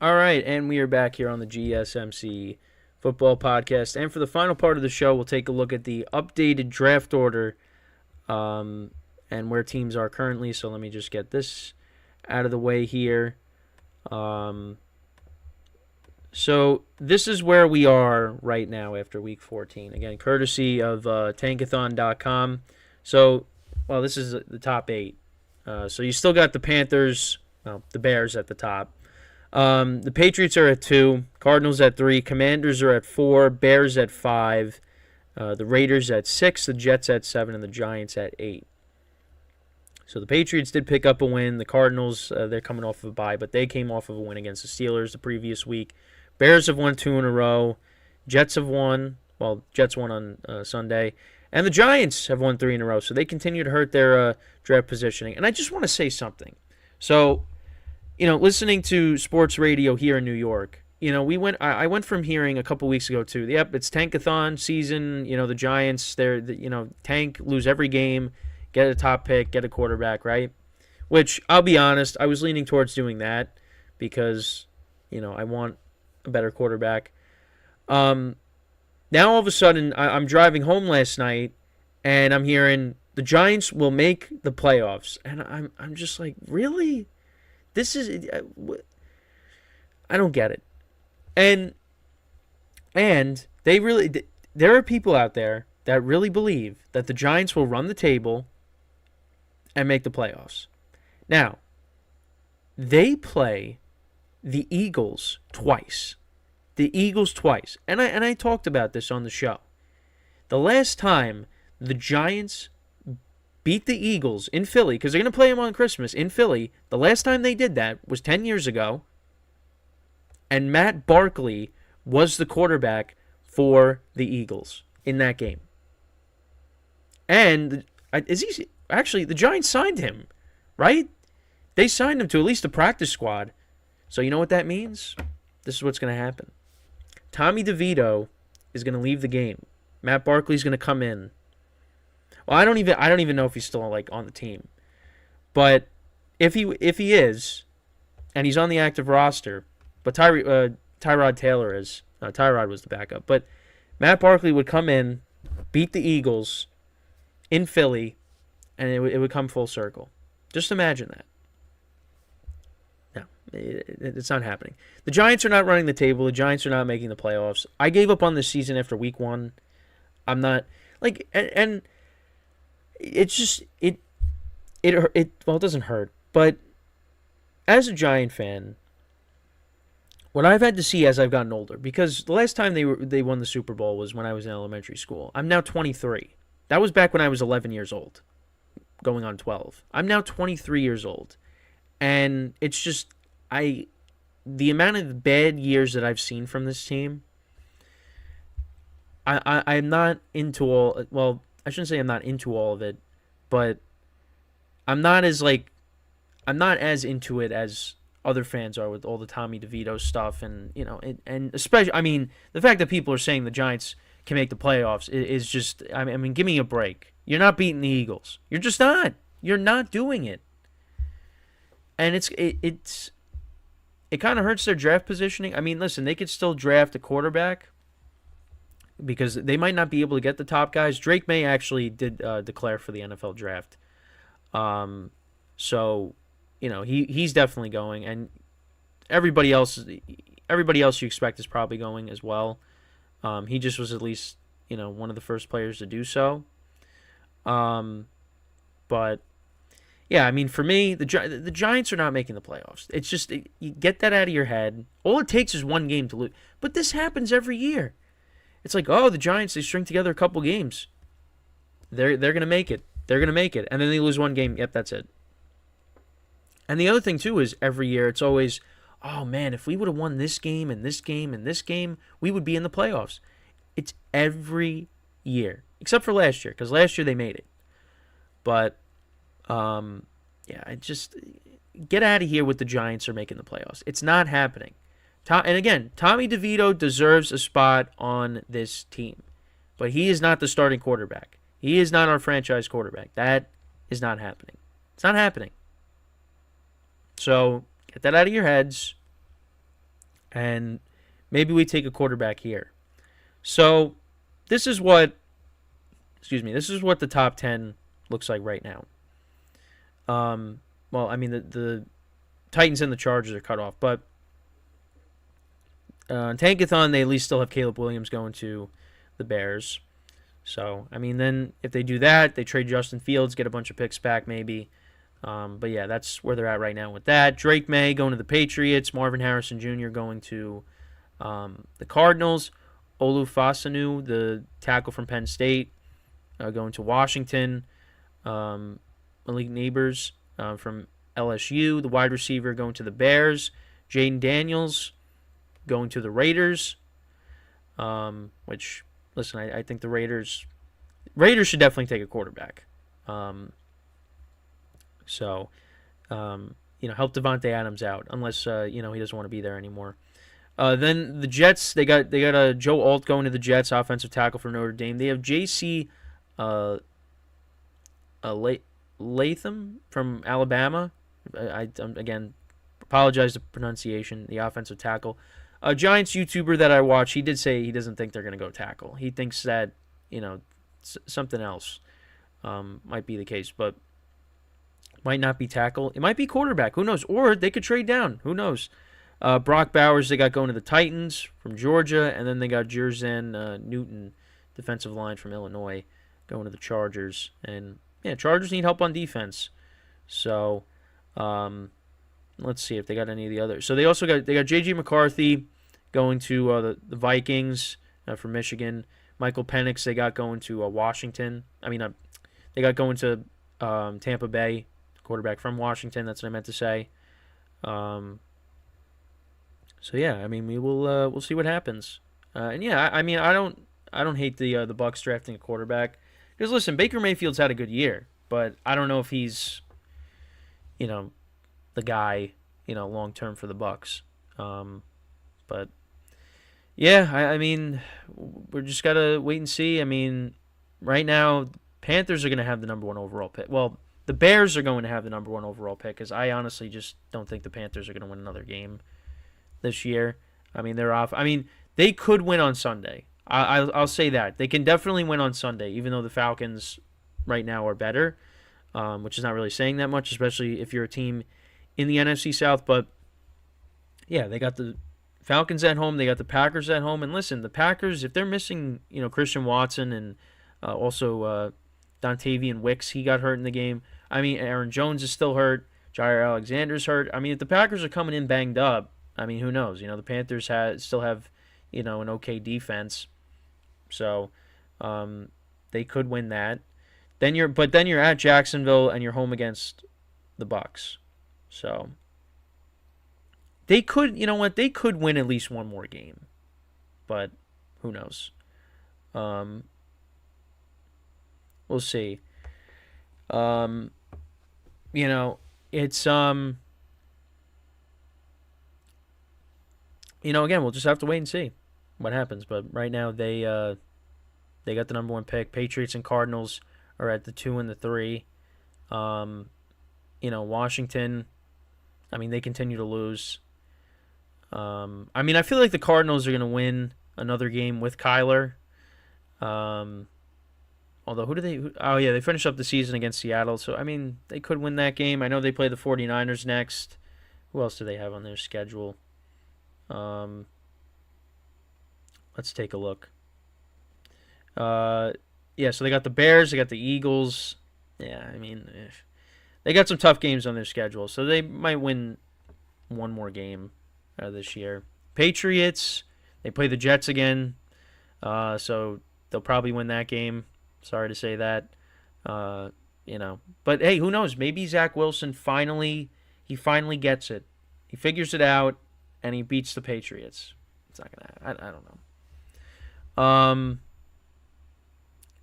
All right, and we are back here on the GSMC football podcast. And for the final part of the show, we'll take a look at the updated draft order and where teams are currently. So let me just get this out of the way here. Um, so this is where we are right now after week 14. Again, courtesy of tankathon.com. So, well, this is the top eight. So you still got the Panthers, well, the Bears at the top. The Patriots are at 2, Cardinals at 3, Commanders are at 4, Bears at 5, the Raiders at 6, the Jets at 7, and the Giants at 8. So the Patriots did pick up a win. The Cardinals, they're coming off of a bye, but they came off of a win against the Steelers the previous week. Bears have won 2 in a row. Jets have won. Well, Jets won on Sunday. And the Giants have won 3 in a row. So they continue to hurt their draft positioning. And I just want to say something. So, listening to sports radio here in New York, I went from hearing a couple weeks ago to, yep, it's Tankathon season. The Giants, tank, lose every game, get a top pick, get a quarterback, right? Which, I'll be honest, I was leaning towards doing that because, I want a better quarterback. Now all of a sudden, I'm driving home last night, and I'm hearing the Giants will make the playoffs, and I'm just like, really? This is, I don't get it. And they really, there are people out there that really believe that the Giants will run the table and make the playoffs. Now, they play the Eagles twice. The Eagles twice. And I talked about this on the show. The last time the Giants beat the Eagles in Philly, because they're going to play them on Christmas in Philly, the last time they did that was 10 years ago. And Matt Barkley was the quarterback for the Eagles in that game. And actually, the Giants signed him, right? They signed him to at least a practice squad. So you know what that means? This is what's going to happen. Tommy DeVito is going to leave the game. Matt Barkley's going to come in. Well, I don't even know if he's still on the team. But if he is, and he's on the active roster, but Tyrod Taylor is. Tyrod was the backup. But Matt Barkley would come in, beat the Eagles in Philly, and it would come full circle. Just imagine that. No, it's not happening. The Giants are not running the table. The Giants are not making the playoffs. I gave up on this season after week 1. I'm not and it's just it doesn't hurt, but as a Giant fan, what I've had to see as I've gotten older, because the last time they won the Super Bowl was when I was in elementary school. I'm now 23. That was back when I was 11 years old, going on 12. I'm now 23 years old, and it's just the amount of bad years that I've seen from this team. I'm not into all. Well, I shouldn't say I'm not into all of it, but I'm not as into it as other fans are with all the Tommy DeVito stuff, and and especially, the fact that people are saying the Giants can make the playoffs is just, give me a break. You're not beating the Eagles. You're just not. You're not doing it, and it kind of hurts their draft positioning. Listen, they could still draft a quarterback, because they might not be able to get the top guys. Drake May actually did declare for the NFL draft. So, he's definitely going, and everybody else you expect is probably going as well. He just was at least, one of the first players to do so. But yeah, for me, the Giants are not making the playoffs. It's just, you get that out of your head. All it takes is one game to lose. But this happens every year. It's like, oh, the Giants, they string together a couple games. They're going to make it. They're going to make it. And then they lose one game. Yep, that's it. And the other thing, too, is every year it's always, oh, man, if we would have won this game and this game and this game, we would be in the playoffs. It's every year. Except for last year, because last year they made it. But, just get out of here with the Giants are making the playoffs. It's not happening. And again, Tommy DeVito deserves a spot on this team. But he is not the starting quarterback. He is not our franchise quarterback. That is not happening. It's not happening. So, get that out of your heads. and maybe we take a quarterback here. So this is what, this is what the top 10 looks like right now. Well, I mean, the Titans and the Chargers are cut off, but Tankathon, they at least still have Caleb Williams going to the Bears. So, I mean, then if they do that, they trade Justin Fields, get a bunch of picks back maybe. But yeah, that's where they're at right now with that. Drake May going to the Patriots. Marvin Harrison Jr. going to the Cardinals. Olu Fasanu, the tackle from Penn State, going to Washington. Malik Neighbors from LSU, the wide receiver, going to the Bears. Jaden Daniels going to the Raiders, which, listen, I think the Raiders should definitely take a quarterback. So, help Devontae Adams out, unless, he doesn't want to be there anymore. Then the Jets, they got Joe Alt going to the Jets, offensive tackle for Notre Dame. They have J.C. Latham from Alabama. I again apologize the pronunciation. The offensive tackle, a Giants YouTuber that I watch, he did say he doesn't think they're going to go tackle. He thinks that something else might be the case, but might not be tackle. It might be quarterback. Who knows? Or they could trade down. Who knows? Brock Bowers, they got going to the Titans from Georgia, and then they got Jerzan Newton, defensive line from Illinois, going to the Chargers. And yeah, Chargers need help on defense. So let's see if they got any of the others. So they also got J.J. McCarthy going to the Vikings from Michigan. Michael Penix they got going to Washington. They got going to Tampa Bay, quarterback from Washington. That's what I meant to say. So yeah, we'll see what happens. And yeah, I don't hate the Bucs drafting a quarterback. Because listen, Baker Mayfield's had a good year, but I don't know if he's, the guy, long term for the Bucs. But yeah, we're just gotta wait and see. Right now, Panthers are gonna have the number 1 overall pick. Well, the Bears are going to have the number 1 overall pick, because I honestly just don't think the Panthers are gonna win another game this year. They're off. They could win on Sunday. I'll say that. They can definitely win on Sunday, even though the Falcons right now are better, which is not really saying that much, especially if you're a team in the NFC South. But yeah, they got the Falcons at home. They got the Packers at home. And listen, the Packers, if they're missing, Christian Watson and also Dontavian Wicks, he got hurt in the game. Aaron Jones is still hurt. Jair Alexander's hurt. If the Packers are coming in banged up, who knows? The Panthers still have, an okay defense. So they could win that. Then you're at Jacksonville and you're home against the Bucs. So they could, they could win at least one more game. But who knows? We'll see. It's again, we'll just have to wait and see what happens. But right now, they got the number 1 pick. Patriots and Cardinals are at the 2 and the 3. Washington, they continue to lose. I feel like the Cardinals are going to win another game with Kyler. Although, they finished up the season against Seattle. So, they could win that game. I know they play the 49ers next. Who else do they have on their schedule? Let's take a look. So they got the Bears, they got the Eagles. Yeah, they got some tough games on their schedule, so they might win one more game this year. Patriots, they play the Jets again, so they'll probably win that game. Sorry to say that, But hey, who knows? Maybe Zach Wilson finally gets it. He figures it out, and he beats the Patriots. It's not gonna. I don't know.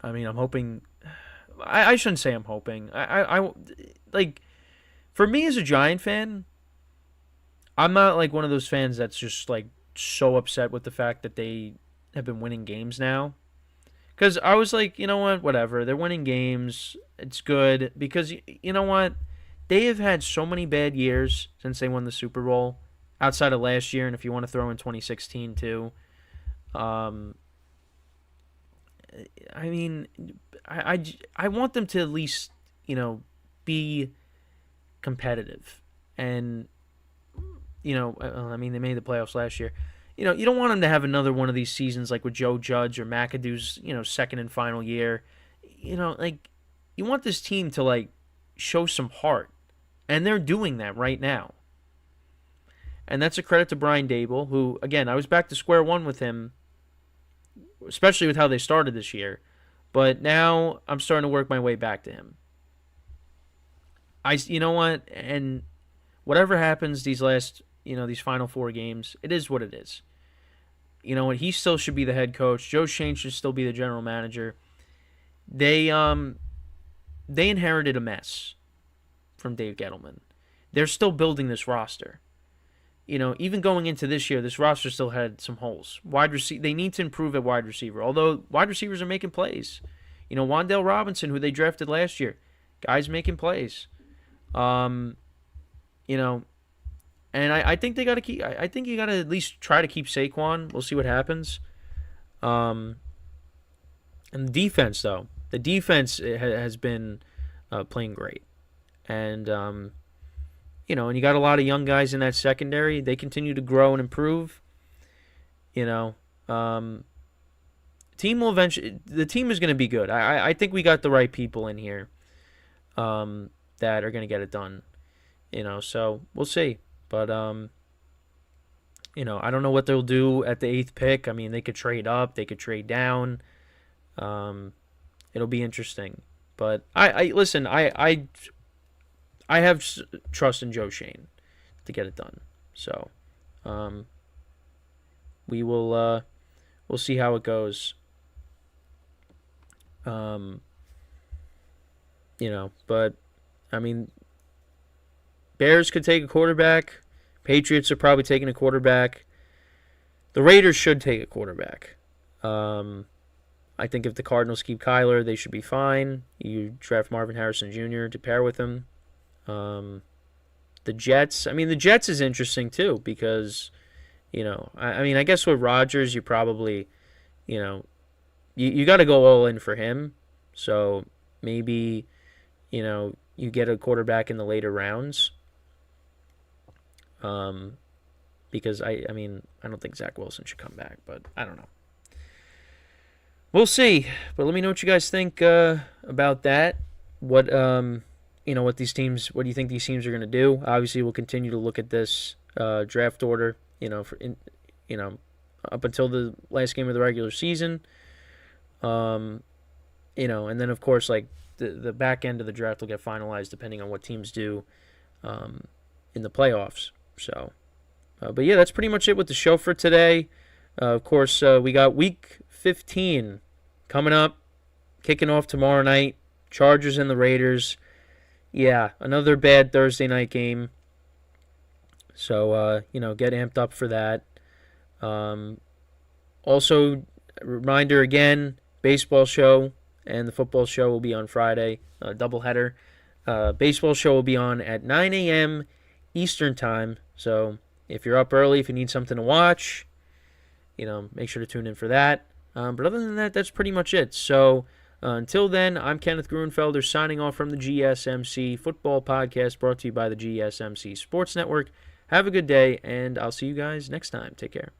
I'm hoping. I shouldn't say I'm hoping. I like. For me as a Giant fan, I'm not like one of those fans that's just like so upset with the fact that they have been winning games now. Because I was like, you know what, whatever. They're winning games. It's good. Because you know what? They have had so many bad years since they won the Super Bowl outside of last year, and if you want to throw in 2016 too. I mean, I want them to at least, be competitive. And, I mean, they made the playoffs last year. You don't want them to have another one of these seasons like with Joe Judge or McAdoo's, second and final year. You want this team to, show some heart. And they're doing that right now. And that's a credit to Brian Dable, who, again, I was back to square one with him, especially with how they started this year. But now I'm starting to work my way back to him. You know what? And whatever happens these final 4 games, it is what it is. You know what? He still should be the head coach. Joe Shane should still be the general manager. They inherited a mess from Dave Gettleman. They're still building this roster. Even going into this year, this roster still had some holes. They need to improve at wide receiver, although wide receivers are making plays. Wan'Dale Robinson, who they drafted last year, guy's making plays. And I think they got to keep. I think you got to at least try to keep Saquon. We'll see what happens. And the defense, though, has been playing great, and and you got a lot of young guys in that secondary. They continue to grow and improve. Team will eventually. The team is going to be good. I think we got the right people in here, that are going to get it done. So we'll see. But I don't know what they'll do at the 8th pick. I mean, they could trade up, they could trade down. It'll be interesting. But I have trust in Joe Shane to get it done. So, we'll see how it goes. But I mean, Bears could take a quarterback. Patriots are probably taking a quarterback. The Raiders should take a quarterback. I think if the Cardinals keep Kyler, they should be fine. You draft Marvin Harrison Jr. to pair with him. The Jets. I mean, the Jets is interesting too because, I guess with Rodgers, you probably, you got to go all in for him. So maybe, you get a quarterback in the later rounds. Because I don't think Zach Wilson should come back, but I don't know. We'll see. But let me know what you guys think about that. What do you think these teams are going to do? Obviously, we'll continue to look at this draft order, up until the last game of the regular season. And then of course, the back end of the draft will get finalized depending on what teams do in the playoffs. So, but yeah, that's pretty much it with the show for today. Of course, we got Week 15 coming up, kicking off tomorrow night. Chargers and the Raiders. Yeah, another bad Thursday night game. So, get amped up for that. Also, reminder again, baseball show and the football show will be on Friday, doubleheader. Baseball show will be on at 9 a.m. Eastern time. So if you're up early, if you need something to watch, make sure to tune in for that. But other than that, that's pretty much it. So until then, I'm Kenneth Gruenfelder signing off from the GSMC Football Podcast brought to you by the GSMC Sports Network. Have a good day, and I'll see you guys next time. Take care.